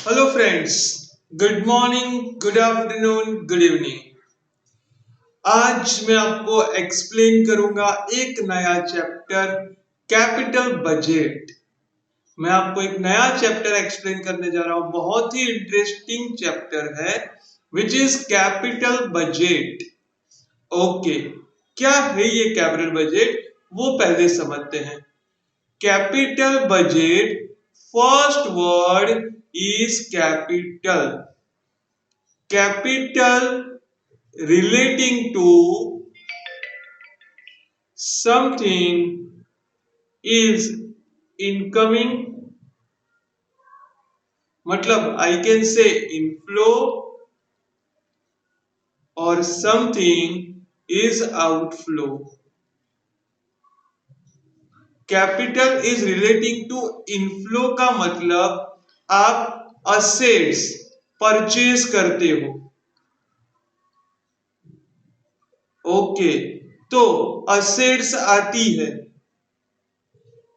Hello friends, good morning, good afternoon, good evening. आज मैं आपको एक्सप्लेन करूंगा एक नया चैप्टर, कैपिटल बजट। मैं आपको एक नया चैप्टर एक्सप्लेन करने जा रहा हूं, बहुत ही इंटरेस्टिंग चैप्टर है, which is capital budget. Okay, क्या है ये कैपिटल बजट, वो पहले समझते हैं। Capital budget, first word is capital. Capital relating to something is incoming, मतलब I can say inflow, or something is outflow. Capital is relating to inflow का मतलब आप असेट्स परचेज करते हो। ओके, तो असेट्स आती है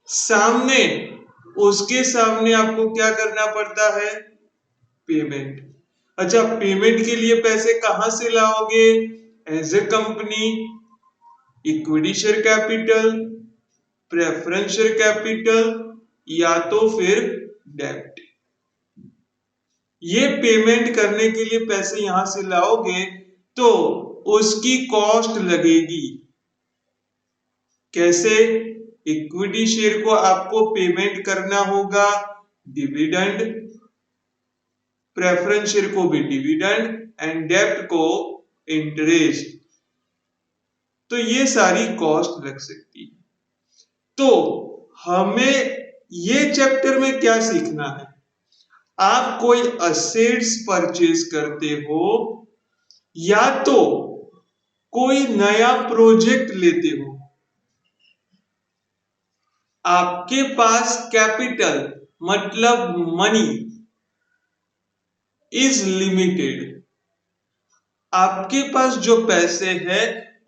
सामने, उसके सामने आपको क्या करना पड़ता है? पेमेंट। अच्छा, पेमेंट के लिए पैसे कहां से लाओगे? As a company, equity share capital, preference share capital, या तो फिर डेब्ट। ये पेमेंट करने के लिए पैसे यहां से लाओगे तो उसकी कॉस्ट लगेगी। कैसे? इक्विटी शेयर को आपको पेमेंट करना होगा डिविडेंड, प्रेफरेंस शेयर को भी डिविडेंड, एंड डेब्ट को इंटरेस्ट। तो ये सारी कॉस्ट लग सकती है। तो हमें ये चैप्टर में क्या सीखना है? आप कोई असेट्स परचेज करते हो या तो कोई नया प्रोजेक्ट लेते हो, आपके पास कैपिटल मतलब मनी इज लिमिटेड। आपके पास जो पैसे हैं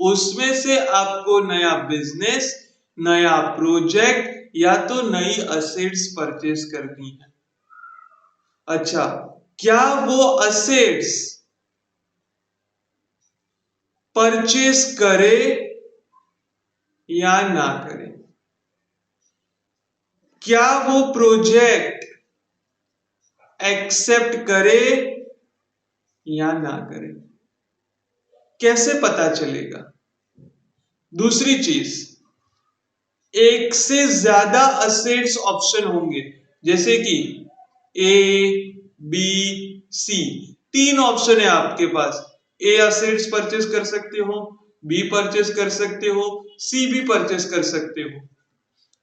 उसमें से आपको नया बिजनेस, नया प्रोजेक्ट या तो नई असेट्स परचेज करनी है। अच्छा, क्या वो असेट्स परचेज करे या ना करे? क्या वो प्रोजेक्ट एक्सेप्ट करे या ना करे? कैसे पता चलेगा? दूसरी चीज, एक से ज्यादा असेट्स ऑप्शन होंगे, जैसे कि ए, बी, सी, तीन ऑप्शन है आपके पास। ए असेट्स परचेज कर सकते हो, बी परचेज कर सकते हो, सी भी परचेज कर सकते हो।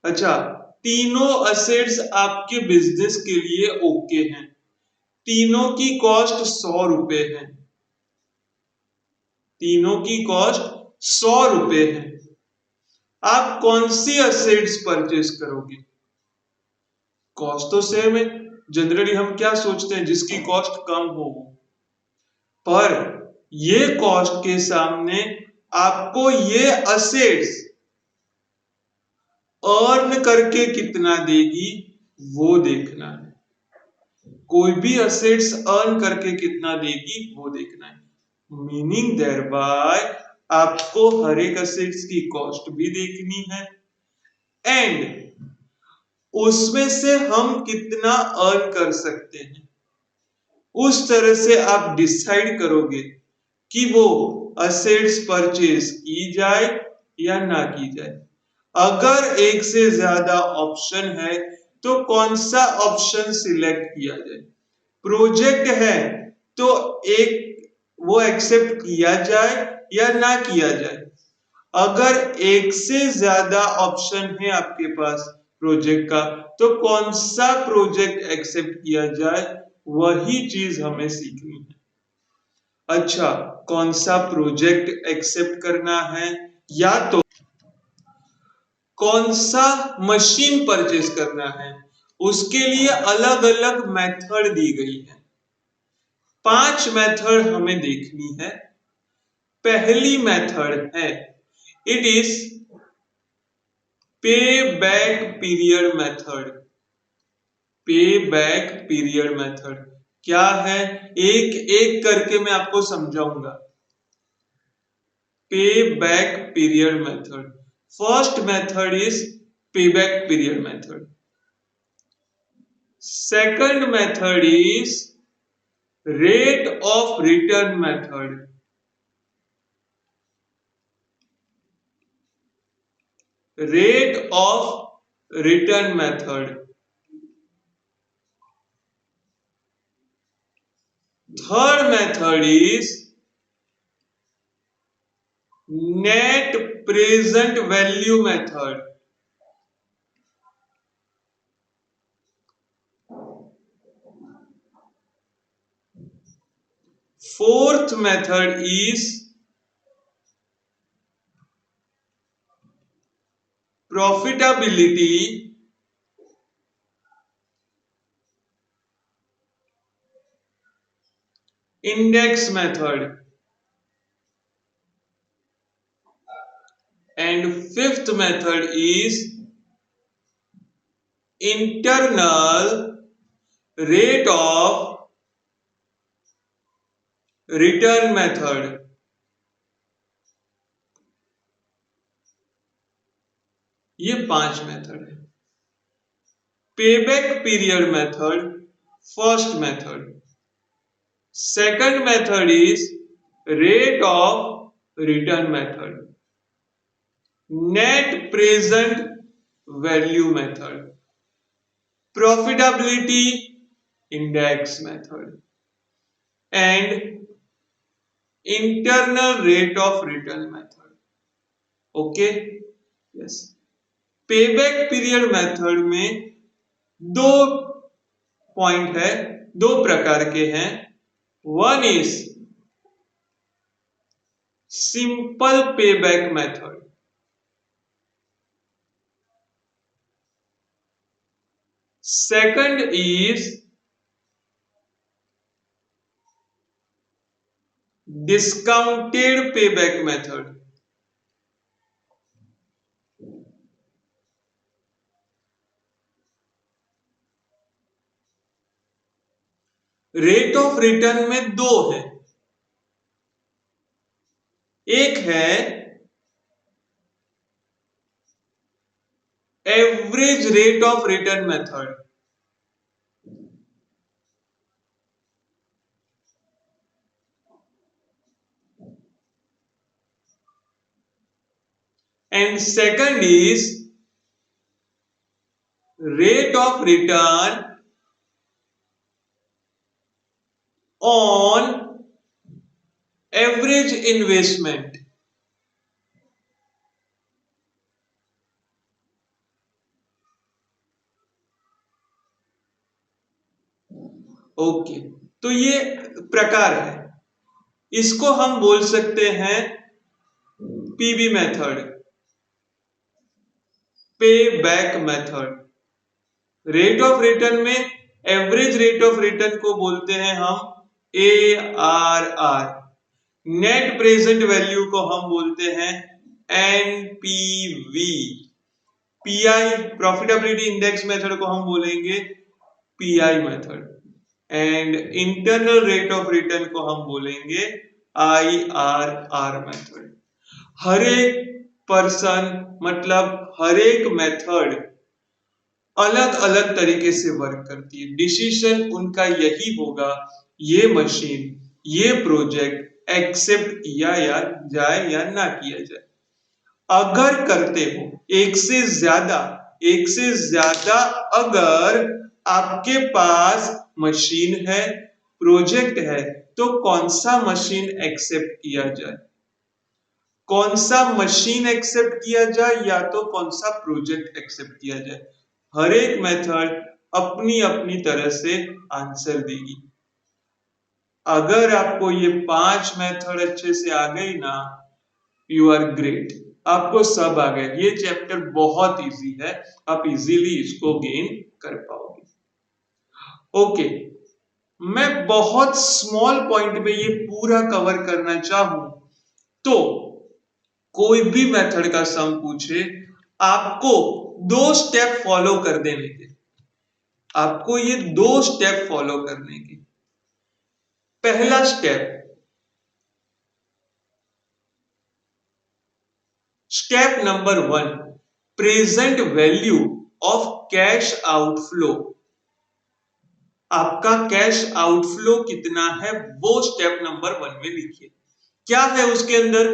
अच्छा, तीनों असेट्स आपके बिजनेस के लिए ओके हैं। तीनों की कॉस्ट 100 रुपए है। तीनों की कॉस्ट 100 रुपए है। आप कौन सी असेट्स परचेज करोगे? कॉस्ट तो सेम है। जनरली हम क्या सोचते हैं? जिसकी कॉस्ट कम हो। पर ये कॉस्ट के सामने आपको ये असेट्स अर्न करके कितना देगी वो देखना है। कोई भी असेट्स अर्न करके कितना देगी वो देखना है। मीनिंग देयर बाय आपको हर एक असेट्स की कॉस्ट भी देखनी है एंड उसमें से हम कितना अर्न कर सकते हैं। उस तरह से आप डिसाइड करोगे कि वो असेट्स परचेज की जाए या ना की जाए। अगर एक से ज्यादा ऑप्शन है तो कौन सा ऑप्शन सिलेक्ट किया जाए? प्रोजेक्ट है तो एक वो एक्सेप्ट किया जाए या ना किया जाए? अगर एक से ज्यादा ऑप्शन है आपके पास प्रोजेक्ट का तो कौन सा प्रोजेक्ट एक्सेप्ट किया जाए, वही चीज हमें सीखनी है। अच्छा, कौन सा प्रोजेक्ट एक्सेप्ट करना है या तो कौन सा मशीन परचेज करना है, उसके लिए अलग अलग मेथड दी गई है। 5 मेथड हमें देखनी है। पहली मेथड है, इट इज पे बैक पीरियड मेथड। पे बैक पीरियड मेथड क्या है, एक एक करके मैं आपको समझाऊंगा। पे back period method, first method is पे back period method, second method is rate of return method, rate of return method, third method is net present value method, fourth method is profitability index method, and fifth method is internal rate of return method। ये 5 method है। Payback period method, first method. Second method is rate of return method. Net present value method. Profitability index method. And internal rate of return method. Okay? Yes. Payback period method में दो point है, दो प्रकार के हैं। One is simple payback method, second is discounted payback method. Rate of return में दो है, एक है average rate of return method, and second is rate of return on average investment. Okay, तो ये प्रकार है, इसको हम बोल सकते हैं पीबी मेथड, पे back method. Rate of return में एवरेज रेट ऑफ रिटर्न को बोलते हैं हम ARR, नेट प्रेजेंट वैल्यू को हम बोलते हैं NPV, PI profitability index method को हम बोलेंगे PI method, and internal rate of return को हम बोलेंगे IRR मेथड। हर एक पर्सन मतलब हर एक मेथड अलग अलग तरीके से वर्क करती है, डिसीजन उनका यही होगा ये मशीन ये प्रोजेक्ट एक्सेप्ट किया या जाए या ना किया जाए। अगर करते हो एक से ज्यादा अगर आपके पास मशीन है प्रोजेक्ट है तो कौन सा मशीन एक्सेप्ट किया जाए, कौन सा मशीन एक्सेप्ट किया जाए या तो कौन सा प्रोजेक्ट एक्सेप्ट किया जाए। हर एक मेथड अपनी अपनी तरह से आंसर देगी। अगर आपको ये 5 मेथड अच्छे से आ गई ना, यू आर ग्रेट, आपको सब आ गए। ये चैप्टर बहुत इजी है, आप इजीली इसको गेन कर पाओगे। ओके, मैं बहुत स्मॉल पॉइंट में ये पूरा कवर करना चाहूं तो कोई भी मेथड का सम पूछे आपको 2 स्टेप फॉलो कर देने थे। आपको ये 2 स्टेप फॉलो करने के। पहला step number 1, present value of cash outflow. आपका कैश आउटफ्लो कितना है वो स्टेप नंबर 1 में लिखिए। क्या है उसके अंदर?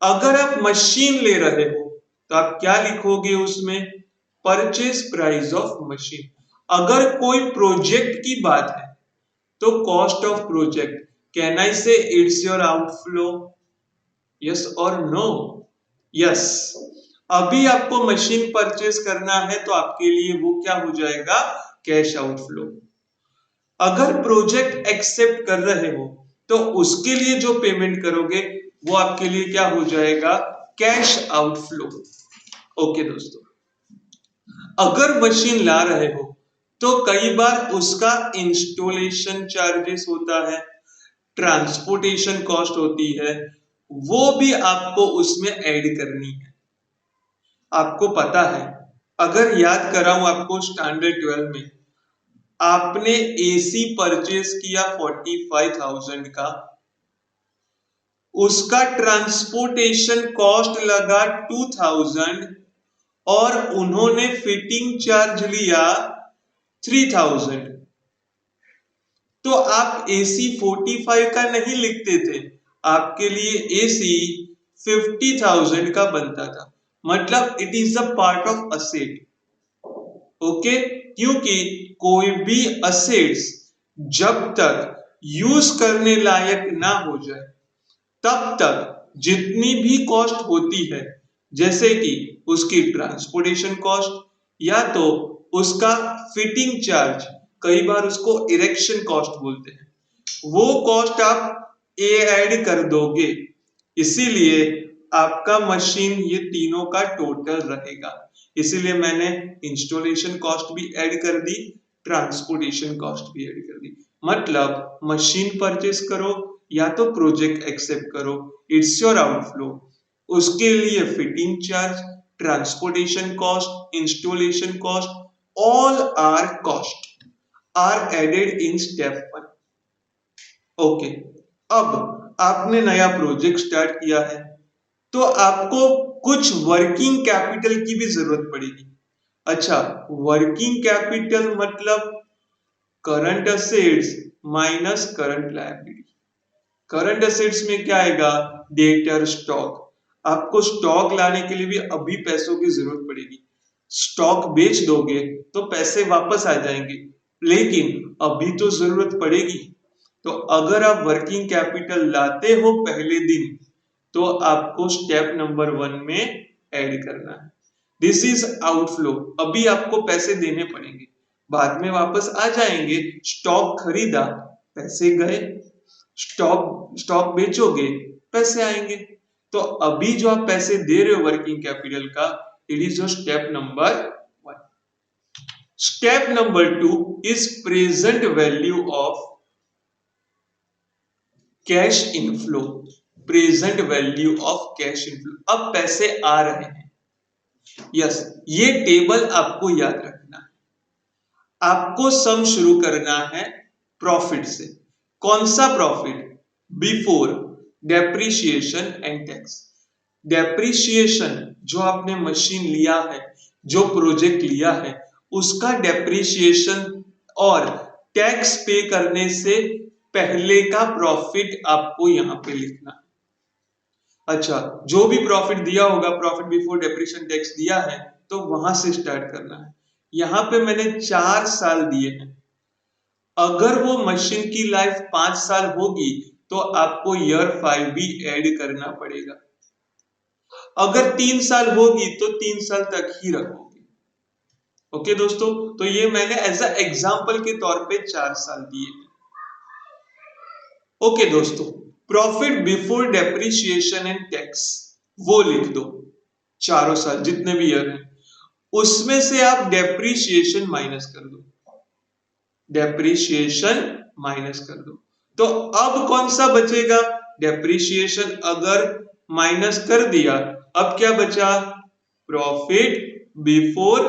अगर आप मशीन ले रहे हो तो आप क्या लिखोगे उसमें? Purchase price of machine. अगर कोई प्रोजेक्ट की बात है तो cost of project. Can I से इट्स योर आउटफ्लो? यस और नो? यस। अभी आपको मशीन परचेज करना है तो आपके लिए वो क्या हो जाएगा? Cash outflow. अगर प्रोजेक्ट एक्सेप्ट कर रहे हो तो उसके लिए जो पेमेंट करोगे वो आपके लिए क्या हो जाएगा? Cash outflow. ओके दोस्तों, अगर मशीन ला रहे हो तो कई बार उसका इंस्टॉलेशन चार्जेस होता है, ट्रांसपोर्टेशन कॉस्ट होती है, वो भी आपको उसमें ऐड करनी है। आपको पता है, अगर याद कराऊं आपको स्टैंडर्ड 12 में आपने एसी परचेज किया 45,000 का, उसका ट्रांसपोर्टेशन कॉस्ट लगा 2,000 और उन्होंने फिटिंग चार्ज लिया 3,000। तो आप एसी 45 का नहीं लिखते थे, आपके लिए एसी 50,000 का बनता था। मतलब it is a part of asset. Okay, क्योंकि कोई भी असेट्स जब तक यूज करने लायक ना हो जाए तब तक जितनी भी कॉस्ट होती है, जैसे कि उसकी ट्रांसपोर्टेशन कॉस्ट या तो उसका फिटिंग चार्ज, कई बार उसको इरेक्शन कॉस्ट बोलते हैं, वो कॉस्ट आप ऐड कर दोगे। इसीलिए आपका मशीन ये तीनों का टोटल रहेगा। इसीलिए मैंने इंस्टॉलेशन कॉस्ट भी ऐड कर दी, ट्रांसपोर्टेशन कॉस्ट भी ऐड कर दी। मतलब मशीन परचेस करो या तो प्रोजेक्ट एक्सेप्ट करो, इट्स योर आउटफ्लो। उसके लिए fitting charge, transportation cost, installation cost, all are cost are added in step 1। Okay, अब आपने नया प्रोजेक्ट स्टार्ट किया है तो आपको कुछ वर्किंग कैपिटल की भी जरूरत पड़ेगी। अच्छा, वर्किंग कैपिटल मतलब current assets minus current liability. Current assets में क्या आएगा? Debtor, stock. आपको स्टॉक लाने के लिए भी अभी पैसों की जरूरत पड़ेगी। स्टॉक बेच दोगे तो पैसे वापस आ जाएंगे, लेकिन अभी तो जरूरत पड़ेगी। तो अगर आप वर्किंग कैपिटल लाते हो पहले दिन तो आपको स्टेप नंबर 1 में ऐड करना है। This is outflow. अभी आपको पैसे देने पड़ेंगे, बाद में वापस आ जाएंगे। स्टॉक खरीदा, पैसे गए। स्टॉक बेचोगे, पैसे आएंगे। तो अभी जो आप पैसे दे रहे हो वर्किंग कैपिटल का, it is your step number 1। Step number 2 is present value of cash inflow. Present value of cash inflow, अब पैसे आ रहे हैं। यस, ये टेबल आपको याद रखना है। आपको सम शुरू करना है प्रॉफिट से। कौन सा profit? Before depreciation and tax. Depreciation जो आपने मशीन लिया है, जो प्रोजेक्ट लिया है, उसका डेप्रिसिएशन और टैक्स पे करने से पहले का प्रॉफिट आपको यहां पे लिखना है। अच्छा, जो भी प्रॉफिट दिया होगा, प्रॉफिट बिफोर डेप्रिसिएशन टैक्स दिया है, तो वहां से स्टार्ट करना है। यहां पे मैंने 4 साल दिए हैं। अगर वो मशीन की लाइफ 5 साल होगी तो आपको ईयर 5 भी ऐड करना पड़ेगा। अगर 3 साल होगी तो 3 साल तक ही रखोगे। ओके दोस्तों, तो ये मैंने एज अ एग्जांपल के तौर पे 4 साल दिए हैं। ओके दोस्तों, profit before depreciation and tax वो लिख दो, चारों साल जितने भी ईयर हैं, उसमें से आप डेप्रिसिएशन माइनस कर दो। डेप्रिसिएशन माइनस कर दो, तो अब कौन सा बचेगा? डेप्रिसिएशन अगर माइनस कर दिया, अब क्या बचा? Profit before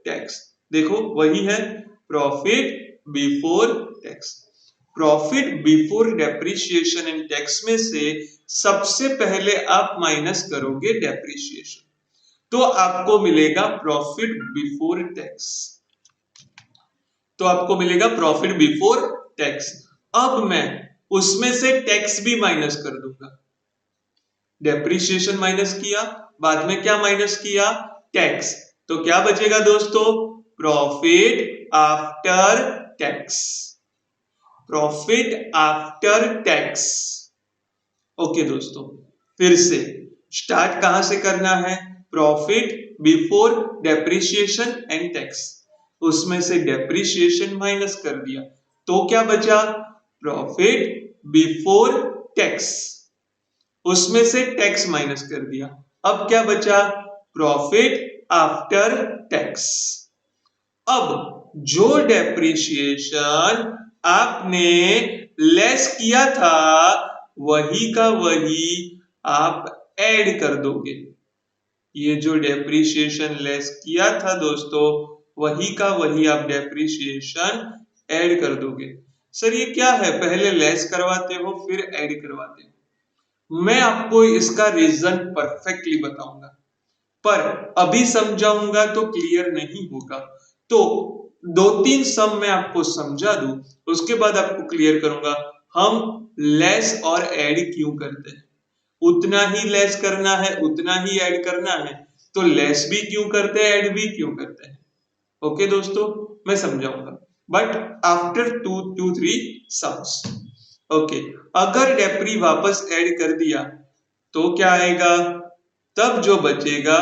tax. देखो वही है, profit before tax. Profit before depreciation and tax में से सबसे पहले आप माइनस करोगे डेप्रिसिएशन, तो आपको मिलेगा प्रॉफिट बिफोर टैक्स। तो आपको मिलेगा प्रॉफिट बिफोर टैक्स। अब मैं उसमें से टैक्स भी माइनस कर दूंगा। डेप्रिसिएशन माइनस किया, बाद में क्या माइनस किया? टैक्स। तो क्या बचेगा दोस्तों? Profit after tax. Profit after tax. Okay दोस्तों, फिर से स्टार्ट कहां से करना है? Profit before depreciation and tax. उसमें से डेप्रिसिएशन माइनस कर दिया, तो क्या बचा? Profit before tax. उसमें से टैक्स माइनस कर दिया, अब क्या बचा? Profit after tax. अब जो डेप्रिसिएशन आपने लेस किया था वही का वही आप ऐड कर दोगे। ये जो डेप्रिसिएशन लेस किया था दोस्तों, वही का वही आप डेप्रिसिएशन ऐड कर दोगे। सर ये क्या है, पहले लेस करवाते हो फिर ऐड करवाते हो? मैं आपको इसका रीजन परफेक्टली बताऊंगा, पर अभी समझाऊंगा तो क्लियर नहीं होगा। तो दो तीन सम मैं आपको समझा दूं, उसके बाद आपको क्लियर करूंगा हम लेस और ऐड क्यों करते हैं। उतना ही लेस करना है, उतना ही ऐड करना है, तो लेस भी क्यों करते हैं, ऐड भी क्यों करते हैं। ओके दोस्तों, मैं समझाऊंगा, बट आफ्टर 2-3 सम्स। ओके, अगर डेप्री वापस ऐड कर दिया तो क्या आएगा? तब जो बचेगा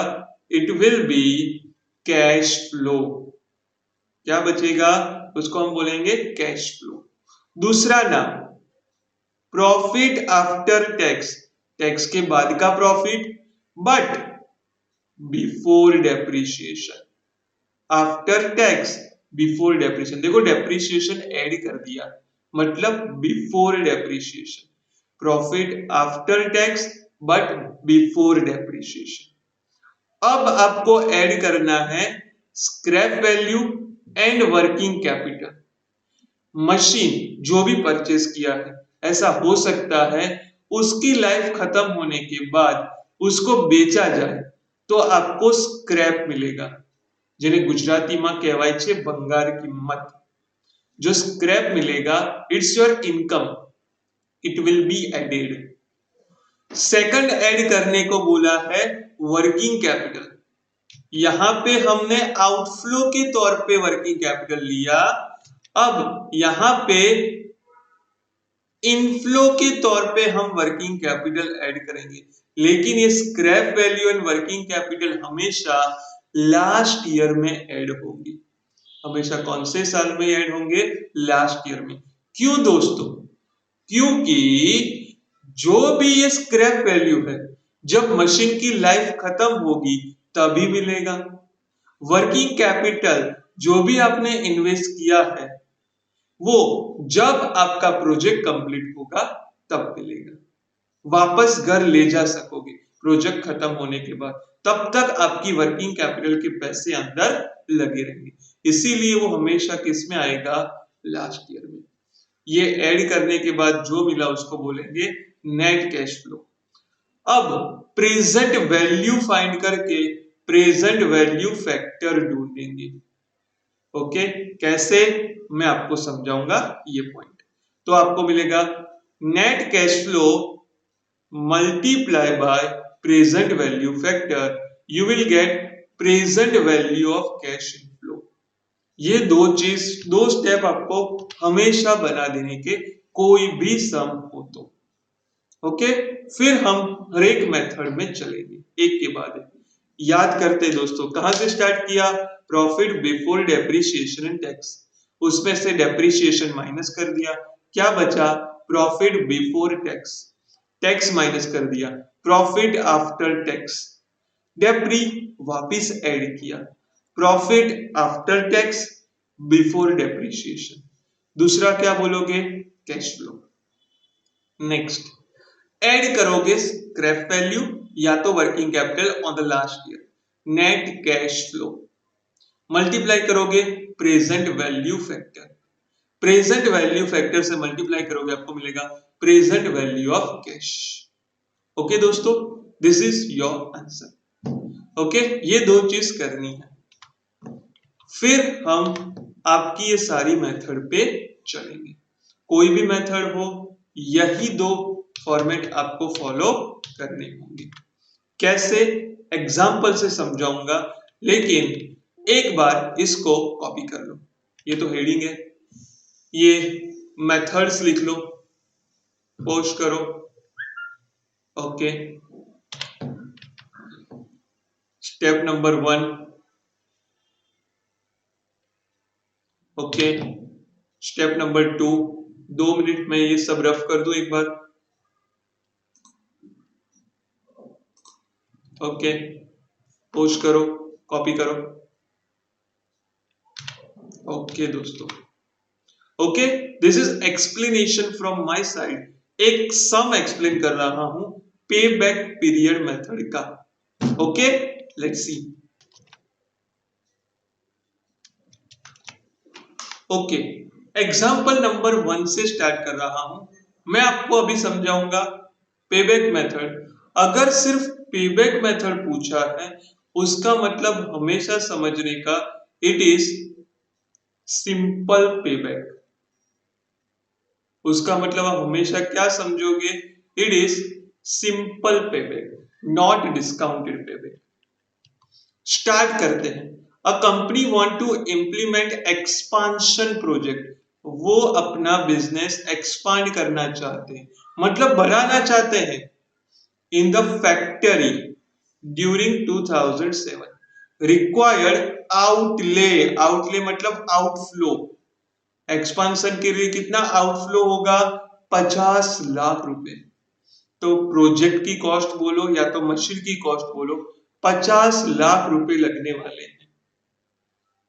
it will be cash flow. क्या बचेगा? उसको हम बोलेंगे कैश फ्लो। दूसरा नाम प्रॉफिट आफ्टर टैक्स। टैक्स के बाद का profit, but before depreciation. After tax before depreciation. देखो डेप्रिसिएशन ऐड कर दिया, मतलब before depreciation. Profit after tax but before depreciation. अब आपको ऐड करना है scrap value and working capital. Machine जो भी परचेस किया है, ऐसा हो सकता है उसकी लाइफ खत्म होने के बाद उसको बेचा जाए तो आपको स्क्रैप मिलेगा, જેને ગુજરાતીમાં કહેવાય છે ભંગાર કિંમત। जो स्क्रैप मिलेगा it's your income, it will be added. Second add करने को बोला है वर्किंग कैपिटल। यहां पे हमने आउटफ्लो के तौर पे वर्किंग कैपिटल लिया, अब यहां पे इनफ्लो के तौर पे हम वर्किंग कैपिटल ऐड करेंगे। लेकिन ये scrap value and working capital हमेशा लास्ट ईयर में ऐड होंगी। हमेशा कौन से साल में ऐड होंगे? लास्ट ईयर में। क्यों दोस्तों? क्योंकि जो भी ये स्क्रैप वैल्यू है, जब मशीन की लाइफ खत्म होगी तभी मिलेगा। वर्किंग कैपिटल जो भी आपने इन्वेस्ट किया है वो जब आपका प्रोजेक्ट कंप्लीट होगा तब मिलेगा, वापस घर ले जा सकोगे प्रोजेक्ट खत्म होने के बाद। तब तक आपकी वर्किंग कैपिटल के पैसे अंदर लगे रहेंगे, इसीलिए वो हमेशा किस में आएगा? लास्ट ईयर में। ये ऐड करने के बाद जो मिला उसको बोलेंगे नेट कैश फ्लो। अब प्रेजेंट वैल्यू फाइंड करके प्रेजेंट वैल्यू फैक्टर ढूंढेंगे। ओके, कैसे मैं आपको समझाऊंगा ये पॉइंट। तो आपको मिलेगा net cash flow multiply by present value factor, you will get present value of cash inflow. ये दो स्टेप आपको हमेशा बना देने के, कोई भी सम हो तो। ओके, फिर हम हर एक मेथड में चलेंगे एक के बाद एक। याद करते दोस्तों, कहां से स्टार्ट किया? Profit before depreciation and tax. उसमें से डेप्रिसिएशन माइनस कर दिया, क्या बचा? Profit before tax. Tax minus कर दिया, प्रॉफिट आफ्टर टैक्स। डेप्री वापिस ऐड किया, profit after tax before depreciation. दूसरा क्या बोलोगे? Cash flow. नेक्स्ट ऐड करोगे स्क्रैप वैल्यू या तो working capital on the last year, net cash flow. Multiply करोगे present value factor. Present value factor से मल्टीप्लाई करोगे आपको मिलेगा present value of cash. Okay दोस्तों, this is your answer. Okay, ये दो चीज करनी है, फिर हम आपकी ये सारी मेथड पे चलेंगे। कोई भी मेथड हो, यही दो फॉर्मेट आपको फॉलो करने होंगे। कैसे, एग्जाम्पल से समझाऊंगा, लेकिन एक बार इसको कॉपी कर लो। ये तो हेडिंग है, ये मेथड्स लिख लो, पोस्ट करो। Okay, step number 1। Okay, step number 2। 2 minute में ये सब रफ कर दूं एक बार। ओके, पोस्ट करो, कॉपी करो। ओके दोस्तों, okay, this is explanation from my side. एक सम एक्सप्लेन कर रहा हूं पे बैक पीरियड मेथड का। Okay, let's see. Okay, example number 1 से स्टार्ट कर रहा हूं। मैं आपको अभी समझाऊंगा पेबैक मेथड। अगर सिर्फ पेबैक मेथड पूछा है, उसका मतलब हमेशा समझने का इट इज सिंपल पेबैक। उसका मतलब आप हमेशा क्या समझोगे, it is simple payback, not discounted payback. Start करते हैं। A company want to implement expansion project. वो अपना बिजनेस एक्सपांड करना चाहते हैं, मतलब बढ़ाना चाहते हैं in the factory during 2007। Required outlay, outlay मतलब आउटफ्लो। एक्सपांशन के लिए कितना आउटफ्लो होगा, 50 लाख रुपए। तो प्रोजेक्ट की कॉस्ट बोलो या तो मशीन की कॉस्ट बोलो, 50 लाख रुपए लगने वाले हैं।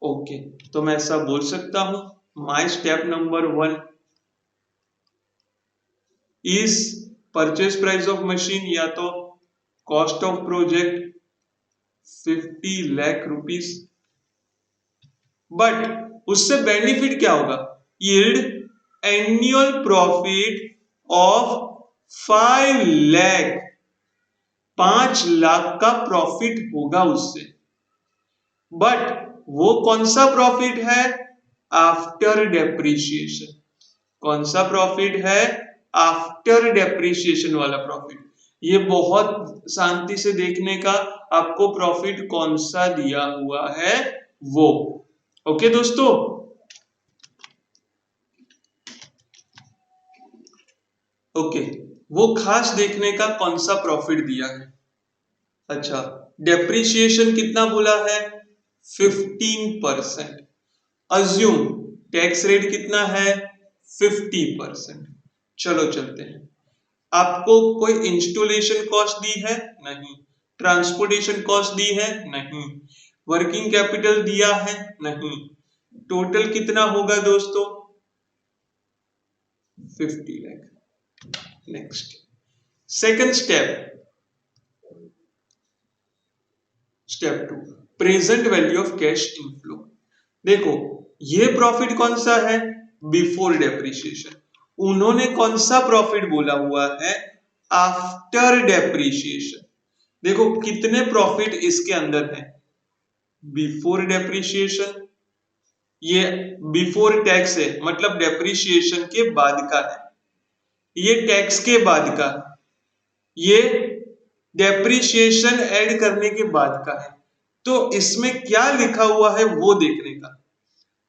ओके, तो मैं ऐसा बोल सकता हूं, my step number 1 is purchase price of machine या तो cost of project 50 lakh rupees. But उससे बेनिफिट क्या होगा, yield annual profit of 5 lakh, 5 lakh का प्रॉफिट होगा उससे। बट वो कौन सा प्रॉफिट है, आफ्टर डेप्रिसिएशन। कौन सा प्रॉफिट है, आफ्टर डेप्रिसिएशन वाला प्रॉफिट। ये बहुत शांति से देखने का, आपको प्रॉफिट कौन सा दिया हुआ है वो। ओके दोस्तों, ओके, वो खास देखने का कौन सा प्रॉफिट दिया है। अच्छा, डेप्रिसिएशन कितना बोला है, 15%। अज्यूम टैक्स रेट कितना है, 50%। चलो चलते हैं। आपको कोई इंस्टॉलेशन कॉस्ट दी है, नहीं। ट्रांसपोर्टेशन कॉस्ट दी है, नहीं। वर्किंग कैपिटल दिया है, नहीं। टोटल कितना होगा दोस्तों, 50 lakh. Next, second step, step 2, present value of cash inflow. देखो, ये प्रॉफिट कौन सा है, बिफोर डेप्रिसिएशन। उन्होंने कौन सा प्रॉफिट बोला हुआ है, आफ्टर डेप्रिसिएशन। देखो कितने प्रॉफिट इसके अंदर है, बिफोर डेप्रिसिएशन, ये बिफोर टैक्स है, मतलब डेप्रिसिएशन के बाद का है। ये टैक्स के बाद का, ये डेप्रिसिएशन ऐड करने के बाद का है। तो इसमें क्या लिखा हुआ है वो देखने का,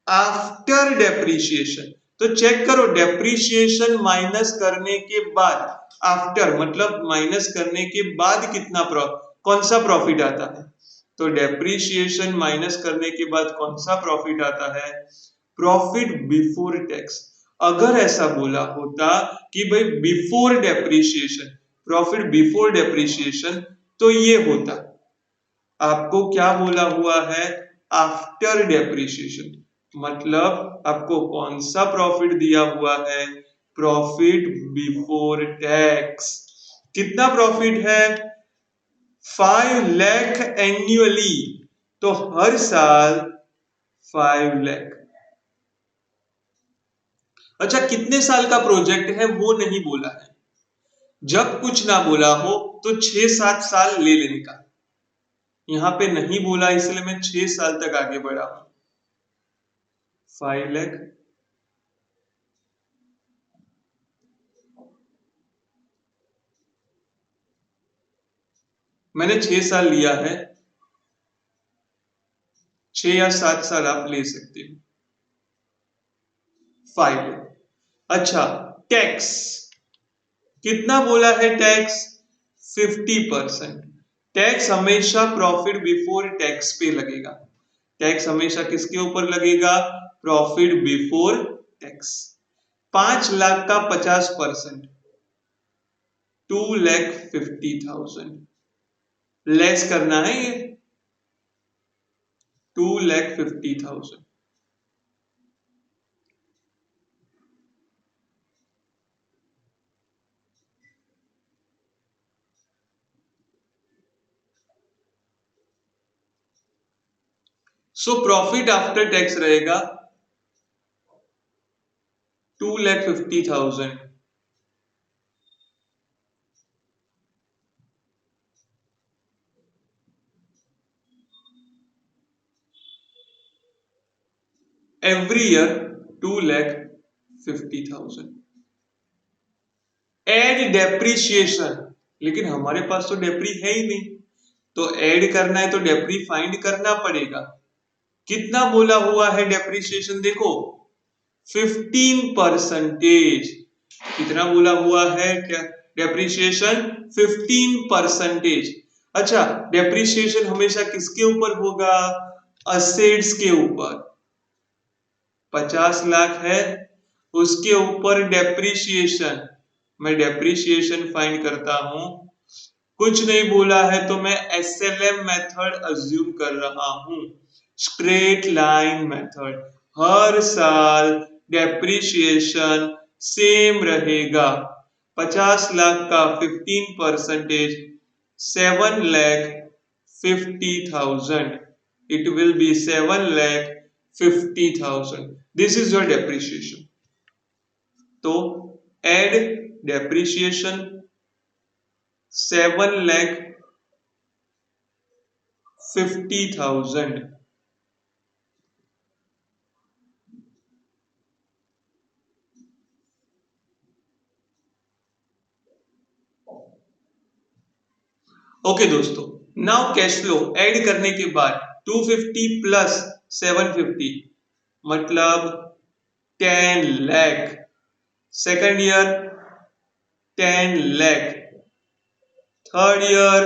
आफ्टर डेप्रिसिएशन। तो चेक करो, डेप्रिसिएशन माइनस करने के बाद, आफ्टर मतलब माइनस करने के बाद कितना कौन सा प्रॉफिट आता है। तो डेप्रिसिएशन माइनस करने के बाद कौन सा प्रॉफिट आता है, प्रॉफिट बिफोर टैक्स। अगर ऐसा बोला होता कि भाई before depreciation, profit before depreciation, तो ये होता। आपको क्या बोला हुआ है, आफ्टर डेप्रिसिएशन, मतलब आपको कौन सा प्रॉफिट दिया हुआ है, प्रॉफिट बिफोर टैक्स। कितना प्रॉफिट है, 5 लाख एन्युअली। तो हर साल 5 लाख। अच्छा, कितने साल का प्रोजेक्ट है वो नहीं बोला है। जब कुछ ना बोला हो तो 6-7 साल ले लेने का। यहां पे नहीं बोला इसलिए मैं 6 साल तक आगे बढ़ा हूं। 5 लाख, मैंने 6 साल लिया है। 6 या 7 साल आप ले सकते हो। 5 लाख। अच्छा, टैक्स कितना बोला है टैक्स? 50%। टैक्स हमेशा प्रॉफिट बिफोर टैक्स पे लगेगा। टैक्स हमेशा किसके ऊपर लगेगा? Profit before tax. 5 लाख का 50%, 2,50,000 लेस करना है ये, 2,50,000। सो प्रॉफिट आफ्टर टैक्स रहेगा 2,50,000। Every year 2,50,000। एड डेप्रीशिएशन, लेकिन हमारे पास तो डेप्री है ही नहीं, तो ऐड करना है तो डेप्री फाइंड करना पड़ेगा। कितना बोला हुआ है डेप्रीशिएशन? देखो 15%। कितना बोला हुआ है क्या डेप्रीशिएशन? 15%। अच्छा, डेप्रीशिएशन हमेशा किसके ऊपर होगा? असेट्स के ऊपर। 50 लाख है, उसके ऊपर डेप्रीशिएशन, मैं डेप्रीशिएशन फाइंड करता हूं। कुछ नहीं बोला है तो मैं एसएलएम मेथड अज्यूम कर रहा हूं, स्ट्रेट लाइन मेथड। हर साल डेप्रीशिएशन सेम रहेगा। 50 लाख का 15%, 7,50,000। It will be 7,50,000. This is your depreciation. तो add depreciation 7,50,000। ओके दोस्तों, नाउ कैश फ्लो ऐड करने के बाद 250 प्लस 750 मतलब 10 lakh. Second year 10 lakh, third year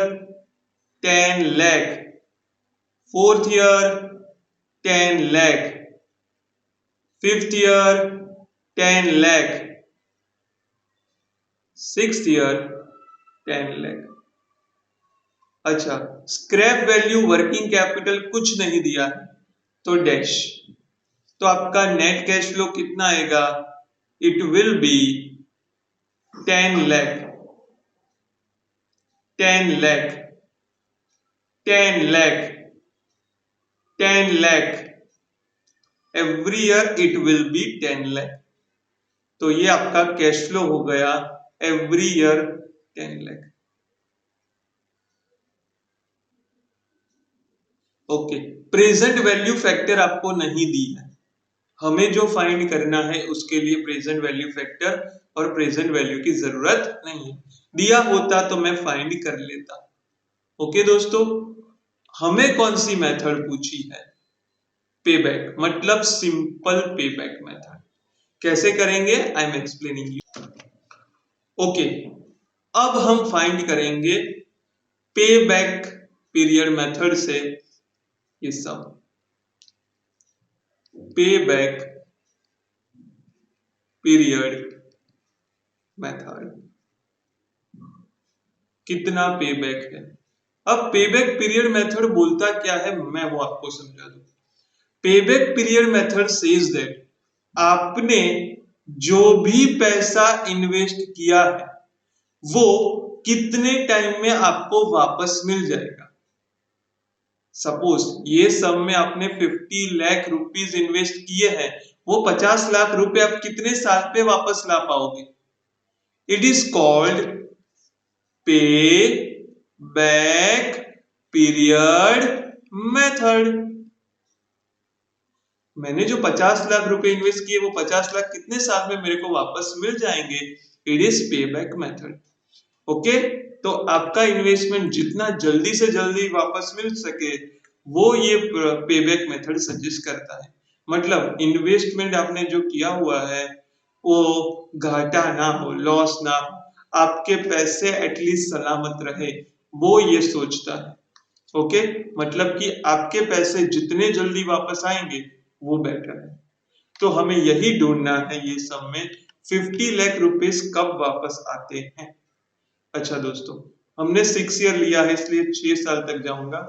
10 lakh, fourth year 10 lakh, fifth year 10 lakh, sixth year 10 lakh. अच्छा, स्क्रैप वैल्यू वर्किंग कैपिटल कुछ नहीं दिया है तो डैश। तो आपका नेट कैश फ्लो कितना आएगा? It will B 10 lakh, 10 lakh, 10 lakh, 10 lakh. Every year it will B 10 lakh. तो ये आपका कैश फ्लो हो गया every year 10 lakh. Okay, present value factor आपको नहीं दी है। हमें जो फाइंड करना है उसके लिए प्रेजेंट वैल्यू फैक्टर और प्रेजेंट वैल्यू की जरूरत नहीं है। दिया होता तो मैं फाइंड कर लेता। ओके दोस्तों, हमें कौन सी मेथड पूछी है? पेबैक, मतलब सिंपल पेबैक मेथड। कैसे करेंगे? I am explaining you. Okay, अब हम फाइंड करेंगे पेबैक पीरियड मेथड से ये सब। पेबैक पीरियड मेथड, कितना पेबैक है। अब पेबैक पीरियड मेथड बोलता क्या है मैं वो आपको समझा दूं। Payback period method says that आपने जो भी पैसा इन्वेस्ट किया है वो कितने टाइम में आपको वापस मिल जाएगा। सपोज ये सम में आपने 50 लाख रुपीज इन्वेस्ट किए हैं, वो 50 लाख रुपए आप कितने साल पे वापस ला पाओगे? इट इज कॉल्ड पे बैक पीरियड मेथड। मैंने जो 50 लाख रुपए इन्वेस्ट किए वो 50 लाख कितने साल में मेरे को वापस मिल जाएंगे? इट इज पे बैक मेथड। ओके, तो आपका इन्वेस्टमेंट जितना जल्दी से जल्दी वापस मिल सके वो ये पे बैक मेथड सजेस्ट करता है। मतलब इन्वेस्टमेंट आपने जो किया हुआ है वो घाटा ना हो, लॉस ना हो, आपके पैसे एटलीस्ट सलामत रहे, वो ये सोचता है। ओके, मतलब कि आपके पैसे जितने जल्दी वापस आएंगे वो बेटर है। तो हमें यही ढूंढना है ये सब में 50 लाख रुपीस कब वापस आते हैं। अच्छा दोस्तों, हमने 6 ईयर लिया है इसलिए 6 साल तक जाऊंगा।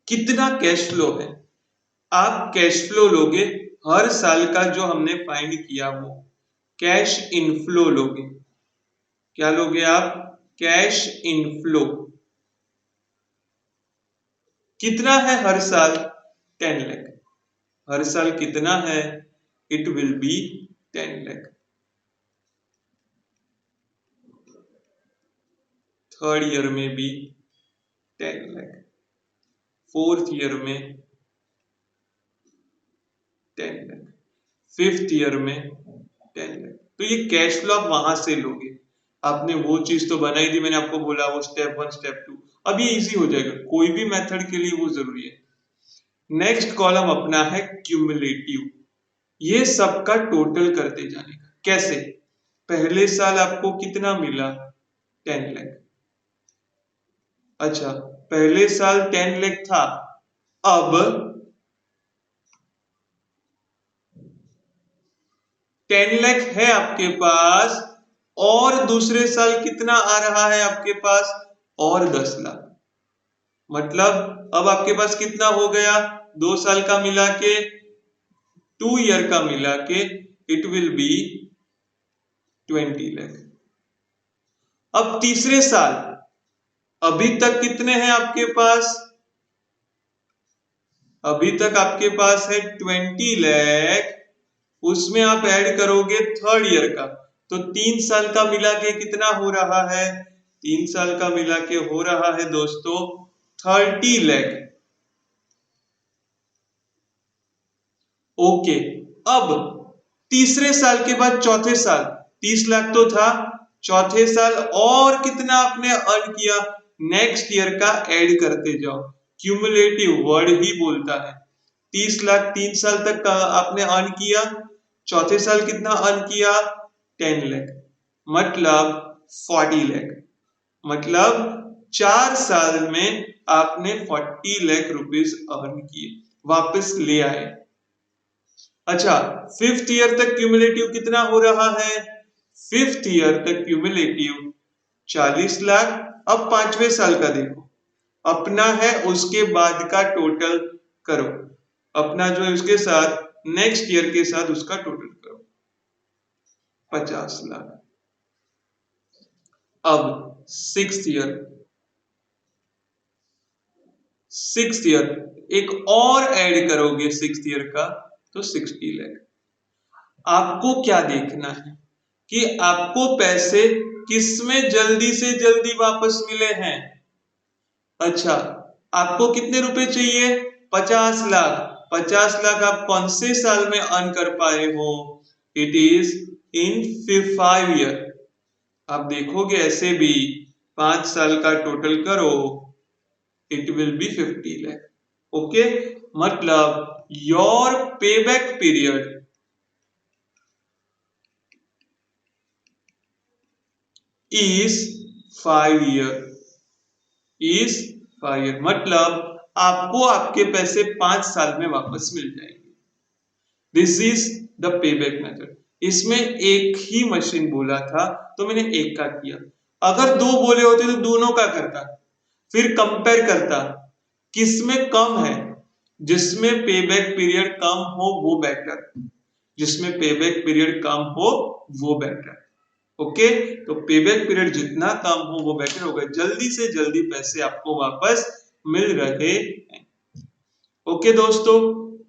कितना कैश फ्लो है? आप कैश फ्लो लोगे हर साल का जो हमने फाइंड किया वो कैश इनफ्लो लोगे। क्या लोगे आप? Cash inflow. कितना है हर साल? 10 लाख। हर साल कितना है? It will B 10 lakh. Third year में भी 10 लाख, फोर्थ ईयर में 10 लाख, फिफ्थ ईयर में 10 लाख। तो ये कैश फ्लो आप वहां से लोगे। आपने वो चीज तो बनाई दी, मैंने आपको बोला वो स्टेप 1 स्टेप 2, अब ये इजी हो जाएगा, कोई भी मेथड के लिए वो जरूरी है। नेक्स्ट कॉलम अपना है क्यूमुलेटिव, ये सबका टोटल करते जाने का। कैसे? पहले साल आपको कितना मिला? 10 लाख। अच्छा, पहले साल 10 लाख था, अब 10 लाख है आपके पास, और दूसरे साल कितना आ रहा है आपके पास? और 10 लाख। मतलब अब आपके पास कितना हो गया? 2 साल का मिला के, 2 ईयर का मिला के इट विल बी 20 लाख। अब तीसरे साल अभी तक कितने हैं आपके पास? अभी तक आपके पास है 20 लाख, उसमें आप ऐड करोगे थर्ड ईयर का, तो 3 साल का मिला के कितना हो रहा है? 3 साल का मिला के हो रहा है दोस्तों 30 लाख। ओके, अब तीसरे साल के बाद चौथे साल 30 लाख तो था, चौथे साल और कितना आपने अर्न किया? नेक्स्ट ईयर का ऐड करते जाओ। क्यूमुलेटिव वर्ड ही बोलता है। 30 लाख 3 साल तक का आपने अर्न किया, चौथे साल कितना अर्न किया? 10 लाख, मतलब 40 लाख। मतलब 4 साल में आपने 40 लाख रुपीस अर्न किए, वापस ले आए। अच्छा, फिफ्थ ईयर तक क्यूमुलेटिव कितना हो रहा है? फिफ्थ ईयर तक क्यूमुलेटिव 40 लाख। अब पांचवें साल का देखो, अपना है उसके बाद का टोटल करो, अपना जो है उसके साथ नेक्स्ट ईयर के साथ उसका टोटल करो, 50 लाख। अब सिक्स ईयर एक और ऐड करोगे सिक्स ईयर का, तो 60 लाख। आपको क्या देखना है कि आपको पैसे किसमें जल्दी से जल्दी वापस मिले हैं। अच्छा, आपको कितने रुपए चाहिए? 50 लाख। 50 लाख आप कौन से साल में अर्न कर पाए हो? It is in 5 year. आप देखोगे ऐसे भी 5 साल का टोटल करो, it will be 50 lakh. Okay, मतलब your payback period is 5 year. Is 5 year मतलब आपको आपके पैसे 5 साल में वापस मिल जाएंगे। This is the pay back method. इसमें एक ही मशीन बोला था तो मैंने एक का किया, अगर दो बोले होते तो दोनों का करता, फिर कंपेयर करता किसमें कम है। जिसमें पे बैक पीरियड कम हो वो बेटर, जिसमें पे बैक पीरियड कम हो वो बेटर। ओके, तो पेबैक पीरियड जितना कम हो वो बेटर होगा, जल्दी से जल्दी पैसे आपको वापस मिल रहे हैं। ओके दोस्तों,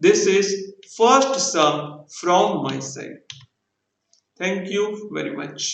this is first sum from my side. Thank you very much.